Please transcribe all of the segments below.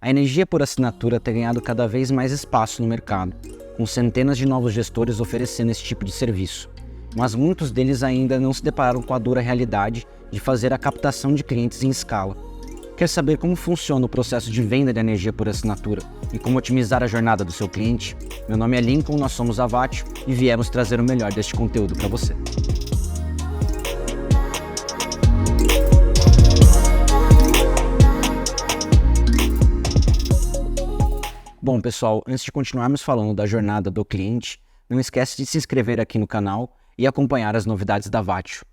A energia por assinatura tem ganhado cada vez mais espaço no mercado, com centenas de novos gestores oferecendo esse tipo de serviço. Mas muitos deles ainda não se depararam com a dura realidade de fazer a captação de clientes em escala. Quer saber como funciona o processo de venda de energia por assinatura e como otimizar a jornada do seu cliente? Meu nome é Lincoln, nós somos a Vatio e viemos trazer o melhor deste conteúdo para você. Bom, pessoal, antes de continuarmos falando da jornada do cliente, não esquece de se inscrever aqui no canal e acompanhar as novidades da Vatio.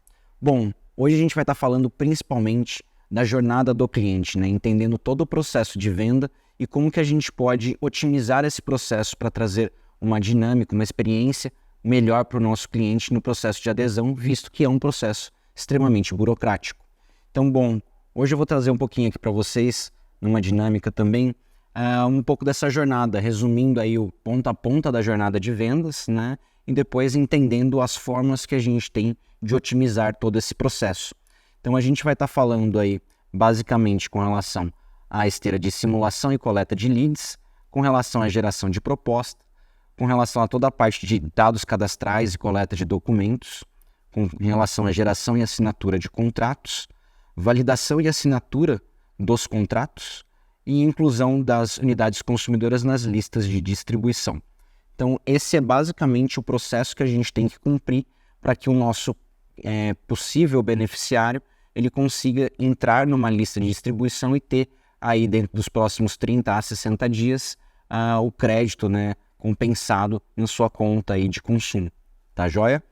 Bom, hoje a gente vai estar falando principalmente da jornada do cliente, né? Entendendo todo o processo de venda e como que a gente pode otimizar esse processo para trazer uma dinâmica, uma experiência melhor para o nosso cliente no processo de adesão, visto que é um processo extremamente burocrático. Então, bom, hoje eu vou trazer um pouquinho aqui para vocês, numa dinâmica também, um pouco dessa jornada, resumindo aí o ponta a ponta da jornada de vendas, né? E depois entendendo as formas que a gente tem de otimizar todo esse processo. Então a gente vai estar falando aí basicamente com relação à esteira de simulação e coleta de leads, com relação à geração de proposta, com relação a toda a parte de dados cadastrais e coleta de documentos, com relação à geração e assinatura de contratos, validação e assinatura dos contratos, e inclusão das unidades consumidoras nas listas de distribuição. Então, esse é basicamente o processo que a gente tem que cumprir para que o nosso possível beneficiário ele consiga entrar numa lista de distribuição e ter aí dentro dos próximos 30 a 60 dias o crédito, né, compensado na sua conta aí de consumo. Tá joia?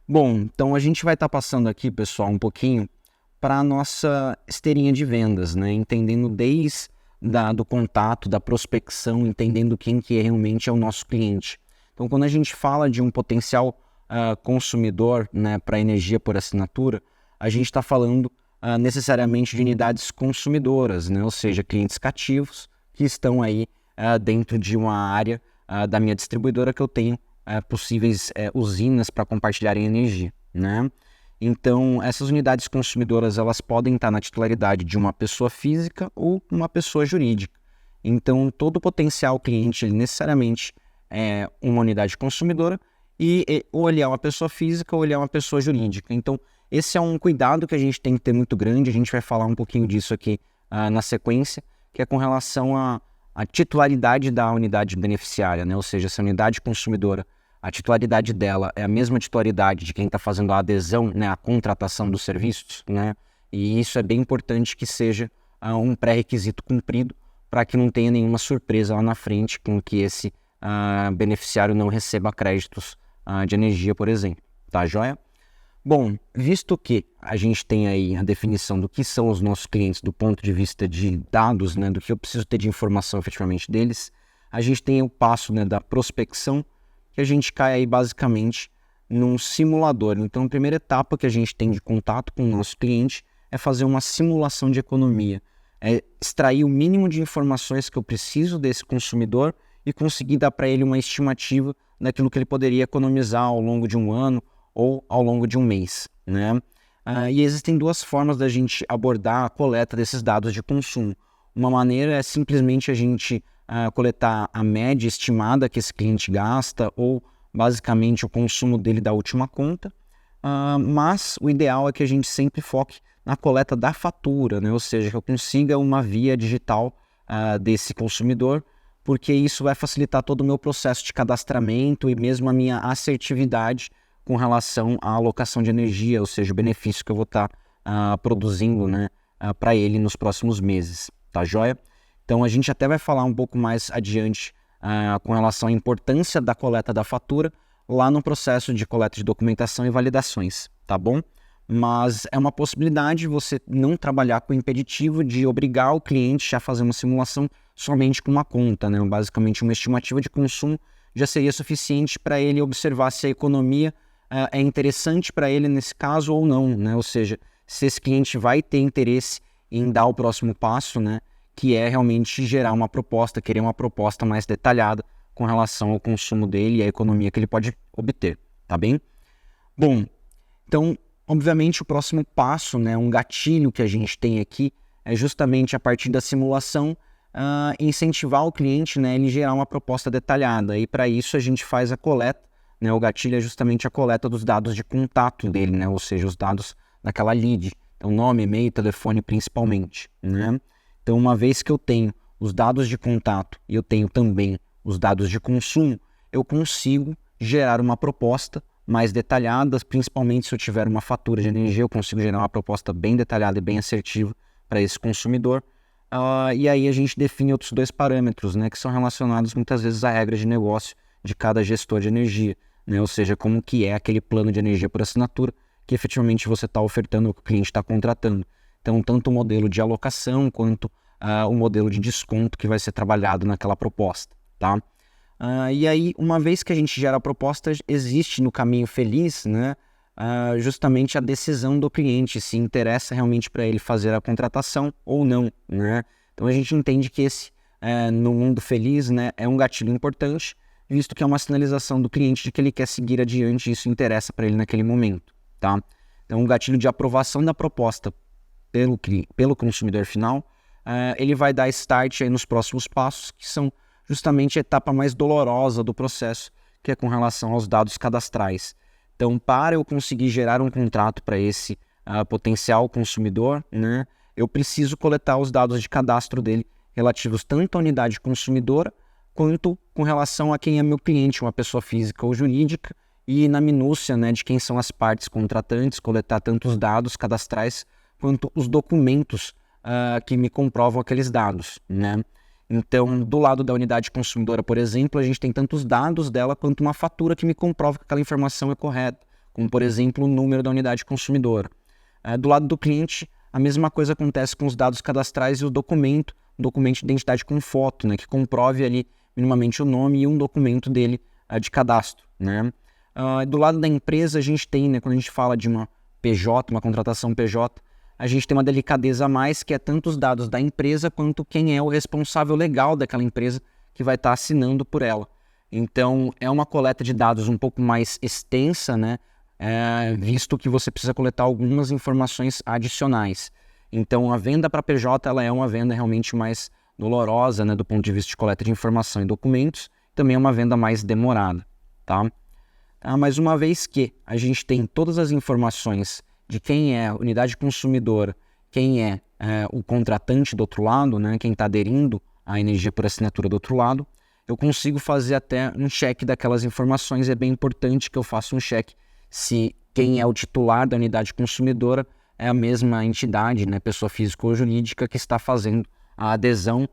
Bom, então a gente vai estar passando aqui, pessoal, um pouquinho para a nossa esteirinha de vendas, né, entendendo desde do contato, da prospecção, entendendo quem que realmente é o nosso cliente. Então, quando a gente fala de um potencial consumidor, né, para energia por assinatura, a gente está falando necessariamente de unidades consumidoras, né, ou seja, clientes cativos que estão aí dentro de uma área da minha distribuidora que eu tenho possíveis usinas para compartilharem energia, né? Então, essas unidades consumidoras, elas podem estar na titularidade de uma pessoa física ou uma pessoa jurídica. Então, todo potencial cliente, ele necessariamente é uma unidade consumidora e ou ele é uma pessoa física ou ele é uma pessoa jurídica. Então, esse é um cuidado que a gente tem que ter muito grande. A gente vai falar um pouquinho disso aqui na sequência, que é com relação à titularidade da unidade beneficiária, né? Ou seja, se a unidade consumidora, a titularidade dela é a mesma titularidade de quem está fazendo a adesão, né, a contratação dos serviços, né? E isso é bem importante que seja um pré-requisito cumprido para que não tenha nenhuma surpresa lá na frente com que esse beneficiário não receba créditos de energia, por exemplo. Tá joia? Bom, visto que a gente tem aí a definição do que são os nossos clientes do ponto de vista de dados, né, do que eu preciso ter de informação efetivamente deles, a gente tem o passo, né, da prospecção, que a gente cai aí basicamente num simulador. Então, a primeira etapa que a gente tem de contato com o nosso cliente é fazer uma simulação de economia, é extrair o mínimo de informações que eu preciso desse consumidor e conseguir dar para ele uma estimativa daquilo que ele poderia economizar ao longo de um ano ou ao longo de um mês, né? E existem duas formas da gente abordar a coleta desses dados de consumo. Uma maneira é simplesmente a gente coletar a média estimada que esse cliente gasta ou basicamente o consumo dele da última conta, mas o ideal é que a gente sempre foque na coleta da fatura, né? Ou seja, que eu consiga uma via digital desse consumidor, porque isso vai facilitar todo o meu processo de cadastramento e mesmo a minha assertividade com relação à alocação de energia, ou seja, o benefício que eu vou estar produzindo, né, para ele nos próximos meses, tá joia? Então a gente até vai falar um pouco mais adiante com relação à importância da coleta da fatura lá no processo de coleta de documentação e validações, tá bom? Mas é uma possibilidade você não trabalhar com o impeditivo de obrigar o cliente a fazer uma simulação somente com uma conta, né? Basicamente uma estimativa de consumo já seria suficiente para ele observar se a economia é interessante para ele nesse caso ou não, né? Ou seja, se esse cliente vai ter interesse em dar o próximo passo, né? Que é realmente gerar uma proposta, querer uma proposta mais detalhada com relação ao consumo dele e à economia que ele pode obter, tá bem? Bom, então, obviamente o próximo passo, né, um gatilho que a gente tem aqui é justamente a partir da simulação incentivar o cliente, né, ele gerar uma proposta detalhada. E para isso a gente faz a coleta, né, o gatilho é justamente a coleta dos dados de contato dele, né, ou seja, os dados daquela lead. Então, nome, e-mail, telefone principalmente, né? Então, uma vez que eu tenho os dados de contato e eu tenho também os dados de consumo, eu consigo gerar uma proposta mais detalhada, principalmente se eu tiver uma fatura de energia, eu consigo gerar uma proposta bem detalhada e bem assertiva para esse consumidor. E aí a gente define outros 2 parâmetros, né, que são relacionados muitas vezes à regra de negócio de cada gestor de energia, né, ou seja, como que é aquele plano de energia por assinatura que efetivamente você está ofertando, o que o cliente está contratando. Então, tanto o modelo de alocação quanto o modelo de desconto que vai ser trabalhado naquela proposta, tá? E aí, uma vez que a gente gera a proposta, existe no caminho feliz, né, justamente a decisão do cliente, se interessa realmente para ele fazer a contratação ou não, né? Então, a gente entende que esse, no mundo feliz, né, é um gatilho importante, visto que é uma sinalização do cliente de que ele quer seguir adiante e isso interessa para ele naquele momento, tá? Então, o gatilho de aprovação da proposta pelo consumidor final, ele vai dar start aí nos próximos passos, que são justamente a etapa mais dolorosa do processo, que é com relação aos dados cadastrais. Então, para eu conseguir gerar um contrato para esse potencial consumidor, né, eu preciso coletar os dados de cadastro dele relativos tanto à unidade consumidora, quanto com relação a quem é meu cliente, uma pessoa física ou jurídica, e na minúcia, né, de quem são as partes contratantes, coletar tanto os dados cadastrais quanto os documentos que me comprovam aqueles dados, né? Então, do lado da unidade consumidora, por exemplo, a gente tem tanto os dados dela quanto uma fatura que me comprova que aquela informação é correta, como, por exemplo, o número da unidade consumidora. Do lado do cliente, a mesma coisa acontece com os dados cadastrais e o documento de identidade com foto, né, que comprove ali minimamente o nome e um documento dele de cadastro, né? Do lado da empresa, a gente tem, né, quando a gente fala de uma PJ, uma contratação PJ, a gente tem uma delicadeza a mais, que é tanto os dados da empresa quanto quem é o responsável legal daquela empresa que vai estar assinando por ela. Então, é uma coleta de dados um pouco mais extensa, né? Visto que você precisa coletar algumas informações adicionais. Então, a venda para PJ ela é uma venda realmente mais dolorosa, né, do ponto de vista de coleta de informação e documentos, também é uma venda mais demorada, tá? Mas uma vez que a gente tem todas as informações de quem é a unidade consumidora, quem é o contratante do outro lado, né, quem está aderindo à energia por assinatura do outro lado, eu consigo fazer até um check daquelas informações. É bem importante que eu faça um check se quem é o titular da unidade consumidora é a mesma entidade, né, pessoa física ou jurídica, que está fazendo a adesão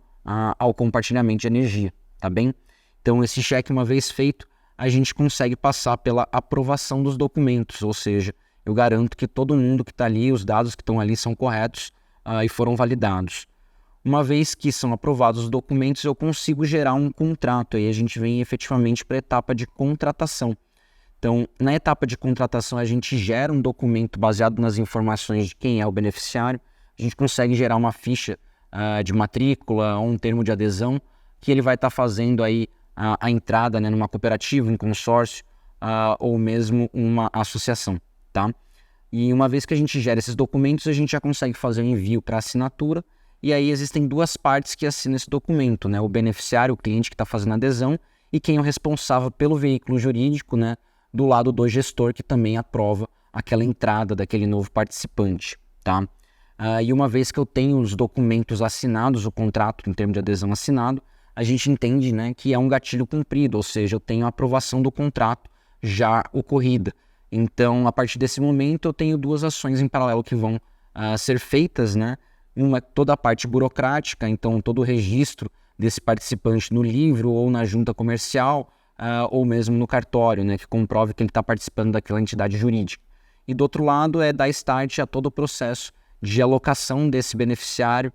ao compartilhamento de energia, tá bem? Então, esse check, uma vez feito, a gente consegue passar pela aprovação dos documentos, ou seja, eu garanto que todo mundo que está ali, os dados que estão ali são corretos e foram validados. Uma vez que são aprovados os documentos, eu consigo gerar um contrato. Aí a gente vem efetivamente para a etapa de contratação. Então, na etapa de contratação, a gente gera um documento baseado nas informações de quem é o beneficiário. A gente consegue gerar uma ficha de matrícula ou um termo de adesão, que ele vai estar fazendo aí a entrada, né, numa cooperativa, um consórcio ou mesmo uma associação. Tá? E uma vez que a gente gera esses documentos, a gente já consegue fazer o envio para assinatura, e aí existem 2 partes que assinam esse documento, né? O beneficiário, o cliente que está fazendo a adesão, e quem é o responsável pelo veículo jurídico, né, do lado do gestor, que também aprova aquela entrada daquele novo participante. Tá? E uma vez que eu tenho os documentos assinados, o contrato em termo de adesão assinado, a gente entende, né, que é um gatilho cumprido, ou seja, eu tenho a aprovação do contrato já ocorrida. Então, a partir desse momento, eu tenho 2 ações em paralelo que vão ser feitas, né? Uma, toda a parte burocrática, então todo o registro desse participante no livro ou na junta comercial ou mesmo no cartório, né? Que comprove que ele está participando daquela entidade jurídica. E do outro lado é dar start a todo o processo de alocação desse beneficiário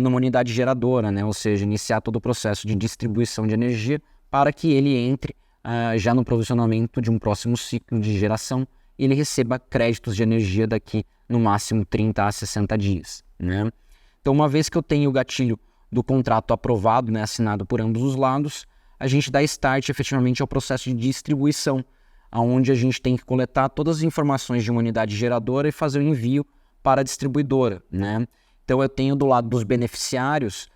numa unidade geradora, né? Ou seja, iniciar todo o processo de distribuição de energia para que ele entre já no provisionamento de um próximo ciclo de geração e ele receba créditos de energia daqui no máximo 30 a 60 dias. Né? Então, uma vez que eu tenho o gatilho do contrato aprovado, né, assinado por ambos os lados, a gente dá start efetivamente ao processo de distribuição, onde a gente tem que coletar todas as informações de uma unidade geradora e fazer o envio para a distribuidora. Né? Então, eu tenho do lado dos beneficiários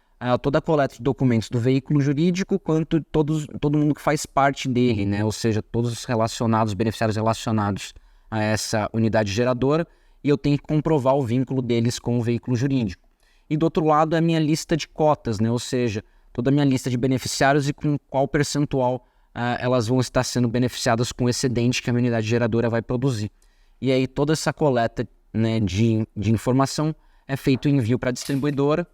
toda a coleta de documentos do veículo jurídico, quanto todo mundo que faz parte dele, né? Ou seja, todos os relacionados, beneficiários relacionados a essa unidade geradora, e eu tenho que comprovar o vínculo deles com o veículo jurídico. E do outro lado é a minha lista de cotas, né? Ou seja, toda a minha lista de beneficiários e com qual percentual elas vão estar sendo beneficiadas com o excedente que a minha unidade geradora vai produzir. E aí toda essa coleta, né, de informação é feito o envio para a distribuidora,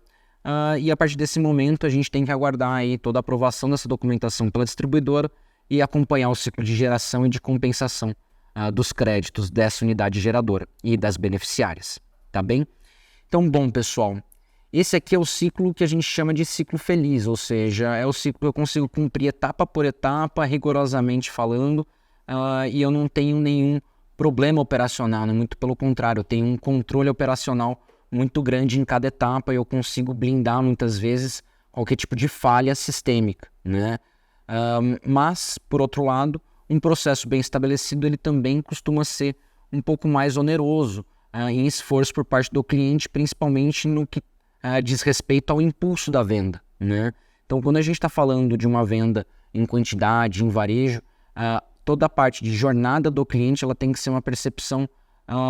e a partir desse momento a gente tem que aguardar aí toda a aprovação dessa documentação pela distribuidora e acompanhar o ciclo de geração e de compensação dos créditos dessa unidade geradora e das beneficiárias, tá bem? Então, bom, pessoal, esse aqui é o ciclo que a gente chama de ciclo feliz, ou seja, é o ciclo que eu consigo cumprir etapa por etapa, rigorosamente falando, e eu não tenho nenhum problema operacional, né? Muito pelo contrário, eu tenho um controle operacional muito grande em cada etapa e eu consigo blindar muitas vezes qualquer tipo de falha sistêmica, né? Mas, por outro lado, um processo bem estabelecido ele também costuma ser um pouco mais oneroso em esforço por parte do cliente, principalmente no que diz respeito ao impulso da venda, né? Então, quando a gente está falando de uma venda em quantidade, em varejo, toda a parte de jornada do cliente ela tem que ser uma percepção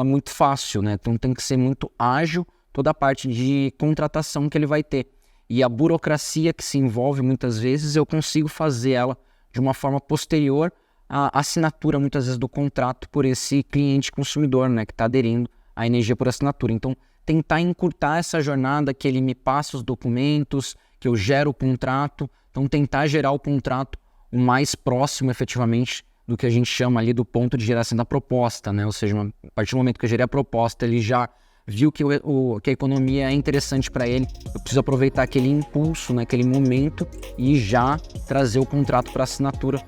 muito fácil, né? Então tem que ser muito ágil toda a parte de contratação que ele vai ter. E a burocracia que se envolve muitas vezes eu consigo fazer ela de uma forma posterior à assinatura muitas vezes do contrato por esse cliente consumidor, né? Que está aderindo à energia por assinatura. Então tentar encurtar essa jornada que ele me passa os documentos, que eu gero o contrato, então tentar gerar o contrato o mais próximo efetivamente do que a gente chama ali do ponto de geração da proposta, né? Ou seja, a partir do momento que eu gerei a proposta, ele já viu que a economia é interessante para ele, eu preciso aproveitar aquele impulso, naquele momento e já trazer o contrato para assinatura,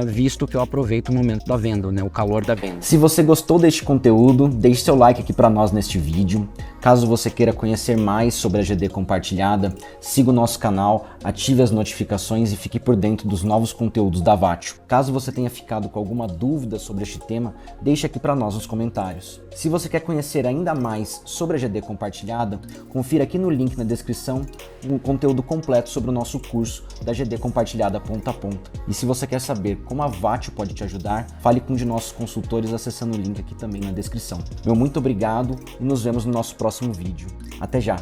visto que eu aproveito o momento da venda, né? O calor da venda. Se você gostou deste conteúdo, deixe seu like aqui para nós neste vídeo. Caso você queira conhecer mais sobre a GD compartilhada, siga o nosso canal, ative as notificações e fique por dentro dos novos conteúdos da Vatio. Caso você tenha ficado com alguma dúvida sobre este tema, deixe aqui para nós nos comentários. Se você quer conhecer ainda mais sobre a GD compartilhada, confira aqui no link na descrição um conteúdo completo sobre o nosso curso da GD compartilhada ponta a ponta. E se você quer saber como a Vatio pode te ajudar, fale com um de nossos consultores acessando o link aqui também na descrição. Meu muito obrigado e nos vemos no nosso próximo vídeo. Até já!